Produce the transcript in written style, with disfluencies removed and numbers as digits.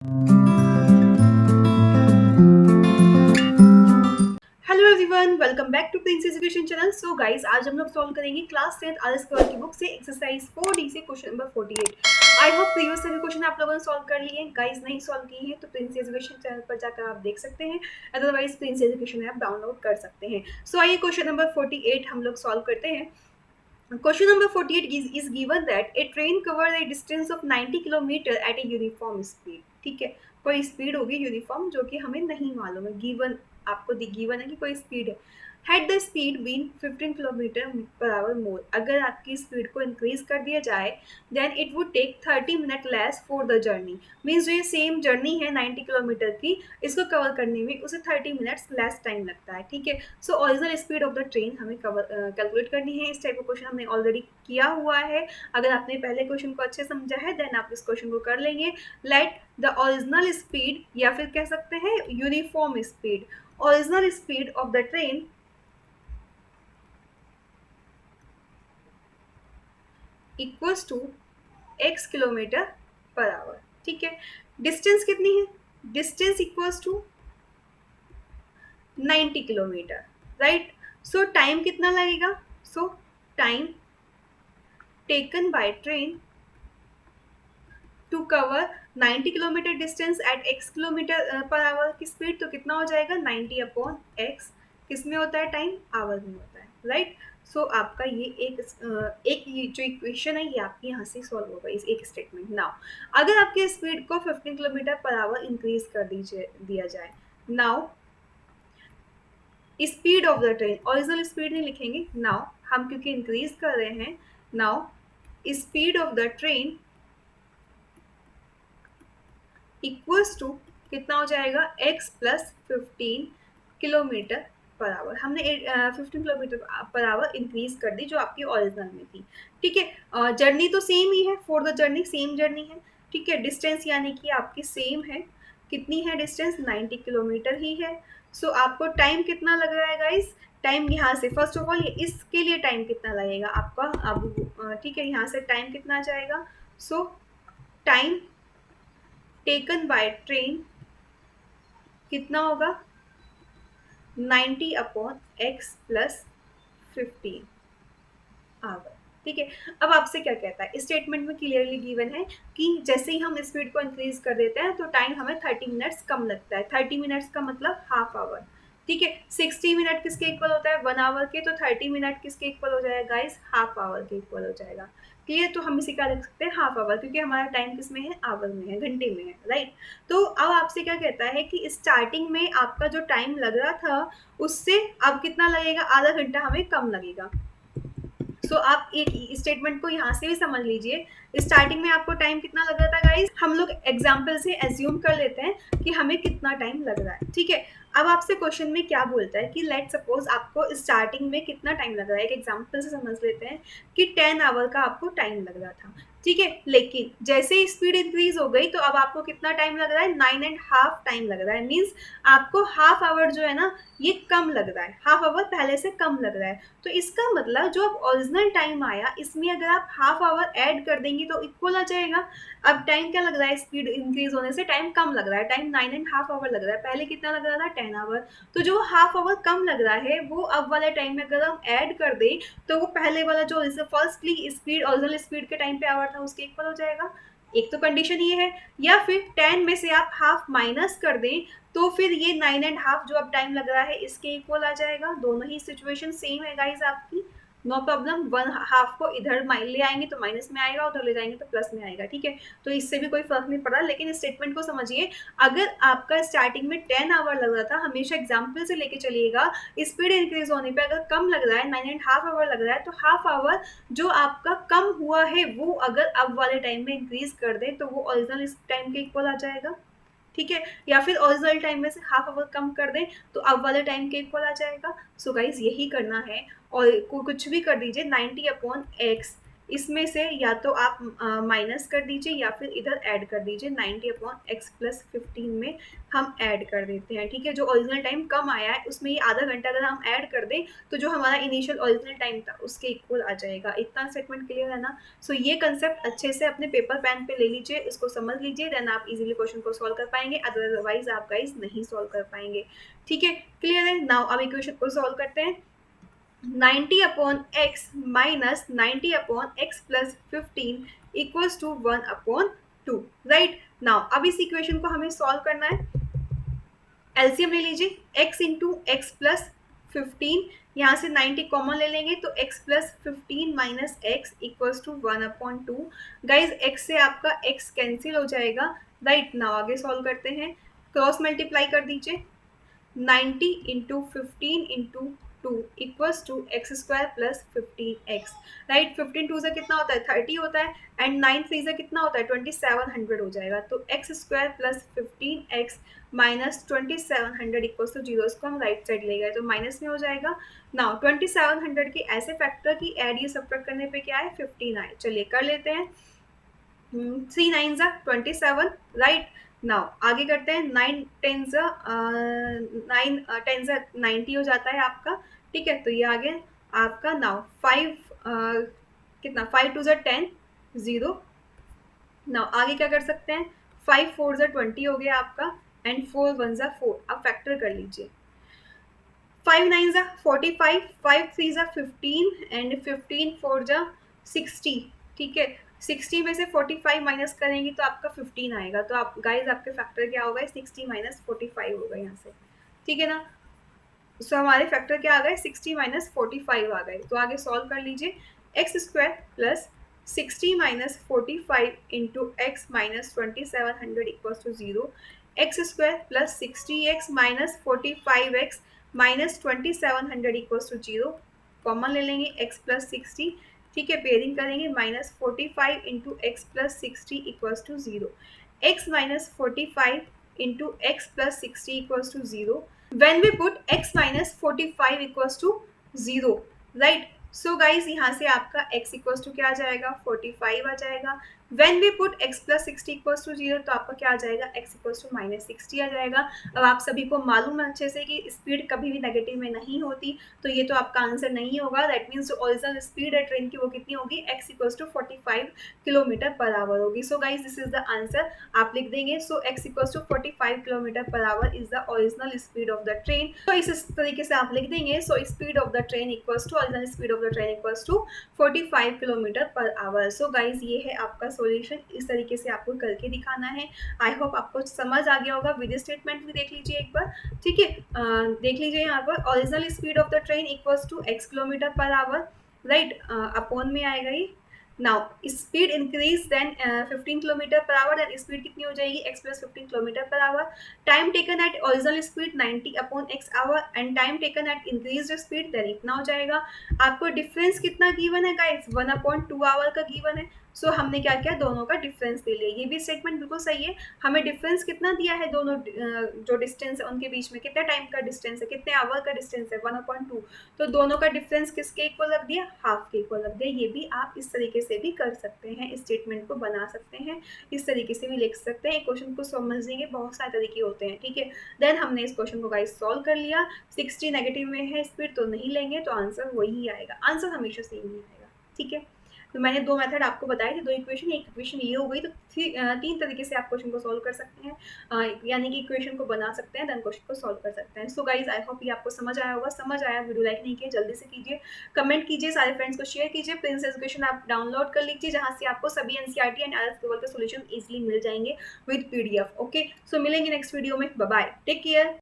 Hello everyone, welcome back to Prince education channel. So guys, आज हम लोग solve करेंगे क्लास 10th आर स्क्वायर की बुक से एक्सरसाइज 4D से question number 48। I hope previous सभी क्वेश्चन आप लोगों ने सॉल्व कर लिए हैं। गाइस नहीं सॉल्व किए हैं तो प्रिंस एजुकेशन चैनल पर जाकर आप देख सकते हैं, otherwise Prince education app download कर सकते हैं। सो आइए क्वेश्चन नंबर 48 हम लोग सॉल्व करते हैं। Question number 48 is given that a train covered a distance of 90 kilometre at a uniform speed। ठीक है, कोई स्पीड होगी यूनिफॉर्म जो कि हमें नहीं मालूम है। गिवन आपको गिवन है कि कोई स्पीड है। Had the speed been 15 kilometre per hour more, अगर आपकी स्पीड को इंक्रीज कर दिया जाए then it would take 30 minute less for the journey. Means जो ये सेम जर्नी है 90 किलोमीटर की, इसको कवर करने में उसे 30 मिनट्स लेस टाइम लगता है। ठीक है, so original speed of the train हमें कैलकुलेट करनी है। इस टाइप का क्वेश्चन हमने ऑलरेडी किया हुआ है। अगर आपने पहले क्वेश्चन को अच्छे समझा है देन आप इस क्वेश्चन को कर लेंगे। लेट द ओरिजिनल स्पीड, या फिर कह सकते हैं uniform speed, original speed of the train equals to x kilometre per hour. ठीक है, डिस्टेंस कितनी है? Distance equals to 90 kilometre, right. So time कितना लगेगा? So time taken by train to cover 90 kilometre distance at x kilometre per hour की speed, तो कितना हो जाएगा 90 अपॉन x। किस में होता है? टाइम आवर में होता है, राइट। सो आपका ये एक ये जो इक्वेशन है ये आपकी यहाँ से सॉल्व होगा, इस एक स्टेटमेंट। नाउ अगर आपके स्पीड को 15 किलोमीटर पर आवर इंक्रीज कर दिया जाए, now speed of the train, original speed नहीं लिखेंगे, नाउ हम क्योंकि इंक्रीज कर रहे हैं, now speed of the train equals to कितना हो जाएगा? x plus 15 kilometre per hour. हमने 15 किलोमीटर पर आवर इंक्रीज कर दी जो आपकी ओरिजिनल में थी। ठीक है, जर्नी तो सेम ही है, for the journey same journey है। ठीक है, डिस्टेंस यानी कि आपकी सेम है। कितनी है डिस्टेंस? 90 किलोमीटर ही है। सो आपको टाइम कितना लग रहा है गाइस? टाइम यहाँ से फर्स्ट ऑफ ऑल इसके लिए टाइम कितना लगेगा आपका? अब ठीक है, यहाँ से टाइम कितना जाएगा? सो टाइम टेकन बाय ट्रेन कितना होगा? 90 अपॉन x प्लस 15 आवर। ठीक है, अब आपसे क्या कहता है? स्टेटमेंट में क्लियरली गिवन है कि जैसे ही हम स्पीड को इंक्रीज कर देते हैं तो टाइम हमें 30 मिनट्स कम लगता है। 30 मिनट्स का मतलब हाफ आवर। ठीक है, 60 मिनट किसके इक्वल होता है? 1 आवर के, तो 30 मिनट किसके इक्वल हो जाएगा गाइस? हाफ आवर के इक्वल हो जाएगा। क्लियर? तो हम इसी का लिख सकते हैं हाफ आवर, क्योंकि हमारा टाइम किस में है? आवर में है, घंटे में है, राइट। तो अब आपसे क्या कहता है कि स्टार्टिंग में आपका जो टाइम लग रहा था उससे अब कितना लगेगा? आधा घंटा हमें कम लगेगा। सो आप एक स्टेटमेंट को यहाँ से भी समझ लीजिए। स्टार्टिंग में आपको टाइम कितना लग रहा था गाइस? हम लोग एग्जाम्पल से एज्यूम कर लेते हैं कि हमें कितना टाइम लग रहा है। ठीक है, अब आपसे क्वेश्चन में क्या बोलता है कि लेट सपोज आपको स्टार्टिंग में कितना टाइम लग रहा है। एक एग्जाम्पल से समझ लेते हैं कि 10 आवर का आपको टाइम लग रहा था। ठीक है, लेकिन जैसे ही स्पीड इंक्रीज हो गई तो अब आपको कितना टाइम लग रहा है? 9.5 टाइम लग रहा है। मीन्स आपको हाफ आवर जो है ना ये कम लग रहा है, हाफ आवर पहले से कम लग रहा है। तो इसका मतलब जो अब ओरिजिनल टाइम आया इसमें अगर आप हाफ आवर ऐड कर देंगे तो इक्वल आ जाएगा। अब टाइम क्या लग रहा है? स्पीड इंक्रीज होने से टाइम कम लग रहा है, टाइम 9.5 आवर लग रहा है। पहले कितना लग रहा था? 10 आवर। तो जो हाफ आवर कम लग रहा है वो अब वाले टाइम में अगर हम ऐड कर दें तो वो पहले वाला जो फर्स्टली स्पीड ओरिजिनल स्पीड के टाइम पे आवर था उसके इक्वल हो जाएगा। एक तो कंडीशन ये है, या फिर 10 में से आप हाफ माइनस कर दें तो फिर ये 9.5 जो अब टाइम लग रहा है इसके इक्वल आ जाएगा। दोनों ही सिचुएशन सेम है गाइज आपकी, नो प्रॉब्लम। 1/2 को इधर ले आएंगे तो माइनस में आएगा, उधर ले जाएंगे तो प्लस में आएगा। ठीक है, तो इससे भी कोई फर्क नहीं पड़ा। लेकिन स्टेटमेंट को समझिए, अगर आपका स्टार्टिंग में 10 आवर लग रहा था, हमेशा एग्जाम्पल से लेके चलिएगा, स्पीड इंक्रीज होने पे अगर कम लग रहा है 9.5 आवर लग रहा है, तो हाफ आवर जो आपका कम हुआ है वो अगर अब वाले टाइम में इंक्रीज कर दे तो वो ओरिजिनल टाइम के इक्वल आ जाएगा। ठीक है, या फिर ओरिजिनल टाइम में से हाफ आवर कम कर दें तो अब वाले टाइम के इक्वल आ जाएगा। सो गाइज यही करना है, और कुछ भी कर दीजिए 90 अपॉन x इसमें से या तो आप माइनस कर दीजिए या फिर इधर ऐड कर दीजिए। 90/x+15 में हम ऐड कर देते हैं, ठीक है। जो ओरिजिनल टाइम कम आया है उसमें ये आधा घंटा अगर हम ऐड कर दें तो जो हमारा इनिशियल ओरिजिनल टाइम था उसके इक्वल आ जाएगा। इतना स्टेटमेंट क्लियर है ना। सो ये कंसेप्ट अच्छे से अपने पेपर पेन पे ले लीजिए, इसको समझ लीजिए, देन आप इजीली क्वेश्चन को सॉल्व कर पाएंगे, अदरवाइज आप गाइस नहीं सॉल्व कर पाएंगे, ठीक है। क्लियर है। नाउ अब इक्वेशन को सॉल्व करते हैं। 90/x minus 90/x+15 equals to 1/2, right. Now अब इस इक्वेशन को हमें सॉल्व करना है। एलसीएम ले लीजिए, x इंटू एक्स प्लस 15, यहाँ से 90 कॉमन ले लेंगे तो x+15 minus x equals to 1/2। Guys x से आपका x कैंसिल हो जाएगा, राइट। नाउ आगे सॉल्व करते हैं। क्रॉस मल्टीप्लाई कर दीजिए, 90 into 15 into 2 equals to x² + 15x, right. 15 2 से कितना होता है 30 होता है, एंड 9 3 से कितना होता है 2700 हो जाएगा। तो x² + 15x minus 2700 equals to 0। इसको हम राइट साइड ले गए तो माइनस में हो जाएगा। नाउ 2700 के ऐसे फैक्टर की एड ये सब्ट्रैक्ट करने पे क्या है 15 आए। चलिए कर लेते हैं। 3 9 27, राइट। नाउ आगे करते हैं। 9 10 90 हो जाता है आपका, ठीक है। तो ये आगे आपका नाउ 5 कितना 5 2 10 0। नाउ आगे क्या कर सकते हैं, 5 4 20 हो गया आपका, एंड 4 1 4। अब फैक्टर कर लीजिए। 5 9 45, 5 3 15, एंड 15 4 60, ठीक है। 60 में से 45 माइनस करेंगे तो आपका 15 आएगा। तो आप गाइज आपके फैक्टर क्या होगा 60 माइनस 45 होगा यहाँ से, ठीक है ना। सो हमारे फैक्टर क्या आ गए 60 माइनस 45 आ गए। तो आगे सॉल्व कर लीजिए। x² + 60 minus 45 into x minus 2700 equals to 0। x² + 60x minus 45x minus 2700 equals to 0। Common ले लेंगे x + 60, ठीक है। पेयरिंग करेंगे, minus 45 into x plus 60 equals to 0। x minus 45 into x plus 60 equals to 0। when we put x minus 45 equals to 0, right। so guys यहाँ से आपका x equals to क्या आ जाएगा 45 आ जाएगा। when we put x plus 60 equals to 0 तो आपका क्या आ जाएगा x equals to -60 आ जाएगा। अब आप सभी को मालूम है अच्छे से कि स्पीड कभी भी नेगेटिव में नहीं होती, तो ये तो आपका आंसर नहीं होगा। दैट मीन्स जो ओरिजिनल स्पीड है ट्रेन की वो कितनी होगी x equals to 45 km/h होगी। So guys this is the answer, आप लिख देंगे। सो x equals to 45 km/h is the original speed of the train. तो इस तरीके से आप लिख देंगे। So speed of the train equals to original speed of the train equals to 45 km/h। So guys ये है आपका सॉल्यूशन, इस तरीके से आपको करके दिखाना है। आई होप आपको समझ आ गया होगा। विद स्टेटमेंट भी देख लीजिए एक बार, ठीक है। देख लीजिए यहाँ पर original speed of the train equals to x km/h, right. Upon में आएगा ये। Now speed increase then 15 km/h, then speed कितनी हो जाएगी x + 15 km/h। Time taken at original speed 90/x hour, and time taken at increased speed then इतना हो जाएगा। आपको डिफरेंस कितना गिवन है गाइस 1/2 आवर का गिवन है। सो हमने क्या किया दोनों का डिफरेंस ले लिया। ये भी स्टेटमेंट बिल्कुल सही है। हमें डिफरेंस कितना दिया है, दोनों जो डिस्टेंस है उनके बीच में कितने टाइम का डिस्टेंस है, कितने आवर का डिस्टेंस है 1/2। तो दोनों का डिफरेंस किसके इक्वल रख दिया, हाफ के इक्वल रख दिया। ये भी आप इस तरीके से भी कर सकते हैं, स्टेटमेंट को बना सकते हैं, इस तरीके से भी लिख सकते हैं। क्वेश्चन को समझने के बहुत सारे तरीके होते हैं, ठीक है। देन हमने इस क्वेश्चन को गाइस सॉल्व कर लिया। 60 नेगेटिव में है स्पीड तो नहीं लेंगे, तो आंसर वही आएगा, आंसर हमेशा सेम ही आएगा, ठीक है। तो मैंने दो मेथड आपको बताए थे, दो इक्वेशन, एक इक्वेशन ये हो गई। तो तीन तरीके से आप क्वेश्चन को सॉल्व कर सकते हैं, यानी कि इक्वेशन को बना सकते हैं, देन क्वेश्चन को सॉल्व कर सकते हैं। सो गाइज आई होप ये आपको समझ आया होगा। समझ आया, वीडियो लाइक नहीं किया जल्दी से कीजिए, कमेंट कीजिए, सारे फ्रेंड्स को शेयर कीजिए। प्रिंस एजुकेशन आप डाउनलोड कर लीजिए, जहाँ से आपको सभी एनसीईआरटी एंड आईएलटीएस लेवल के सॉल्यूशन इजीली मिल जाएंगे विद पीडीएफ। ओके, सो मिलेंगे नेक्स्ट वीडियो में। Bye bye, take care.